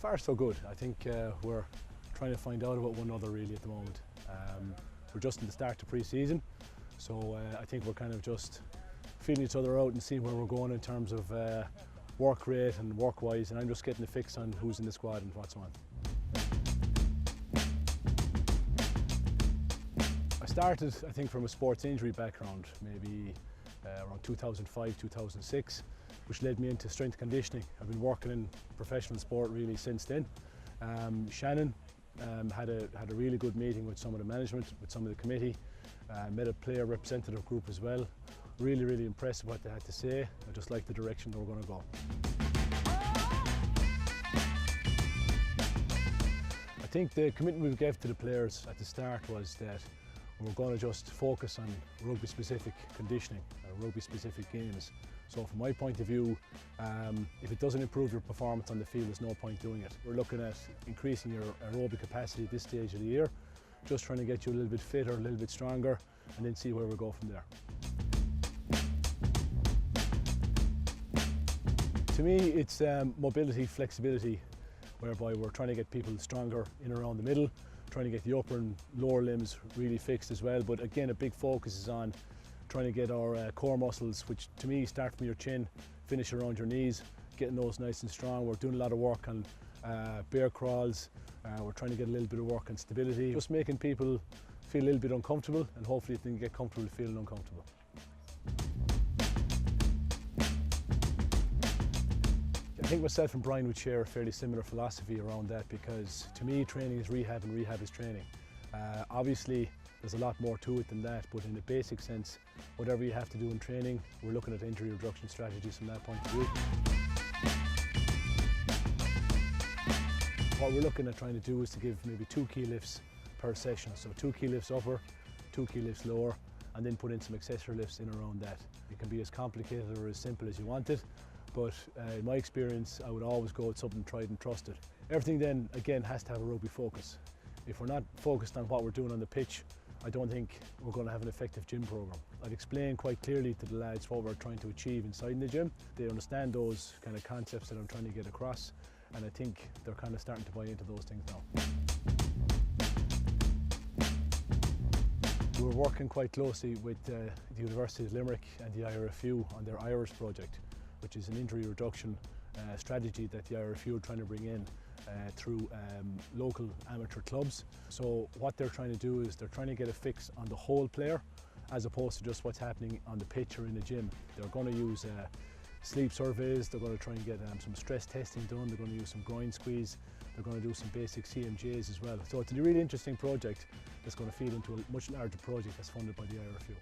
far so good. I think we're trying to find out about one another really at the moment. We're just in the start of pre-season, so I think we're kind of just feeling each other out and seeing where we're going in terms of work rate and work-wise, and I'm just getting a fix on who's in the squad and what's on. I started, I think, from a sports injury background, maybe around 2005, 2006, which led me into strength conditioning. I've been working in professional sport really since then. Shannon had a really good meeting with some of the management, with some of the committee, met a player representative group as well. Really impressed with what they had to say. I just like the direction they were going to go. I think the commitment we gave to the players at the start was that we're going to just focus on rugby-specific conditioning, rugby-specific games. So from my point of view, if it doesn't improve your performance on the field, there's no point doing it. We're looking at increasing your aerobic capacity at this stage of the year, just trying to get you a little bit fitter, a little bit stronger, and then see where we go from there. To me, it's mobility, flexibility, whereby we're trying to get people stronger in and around the middle, trying to get the upper and lower limbs really fixed as well. But again, a big focus is on trying to get our core muscles, which to me start from your chin, finish around your knees, getting those nice and strong. We're doing a lot of work on bear crawls. We're trying to get a little bit of work on stability, just making people feel a little bit uncomfortable, and hopefully they can get comfortable feeling uncomfortable. I think myself and Brian would share a fairly similar philosophy around that, because to me training is rehab and rehab is training. Obviously there's a lot more to it than that, but in a basic sense, whatever you have to do in training, we're looking at injury reduction strategies from that point of view. What we're looking at trying to do is to give maybe 2 key lifts per session, so 2 key lifts upper, 2 key lifts lower, and then put in some accessory lifts in around that. It can be as complicated or as simple as you want it, but in my experience, I would always go with something tried and trusted. Everything then, again, has to have a rugby focus. If we're not focused on what we're doing on the pitch, I don't think we're going to have an effective gym program. I'd explain quite clearly to the lads what we're trying to achieve inside the gym. They understand those kind of concepts that I'm trying to get across, and I think they're kind of starting to buy into those things now. We're working quite closely with the University of Limerick and the IRFU on their IRIS project, which is an injury reduction strategy that the IRFU are trying to bring in through local amateur clubs. So what they're trying to do is they're trying to get a fix on the whole player, as opposed to just what's happening on the pitch or in the gym. They're going to use sleep surveys, they're going to try and get some stress testing done, they're going to use some groin squeeze, they're going to do some basic CMJs as well. So it's a really interesting project that's going to feed into a much larger project that's funded by the IRFU.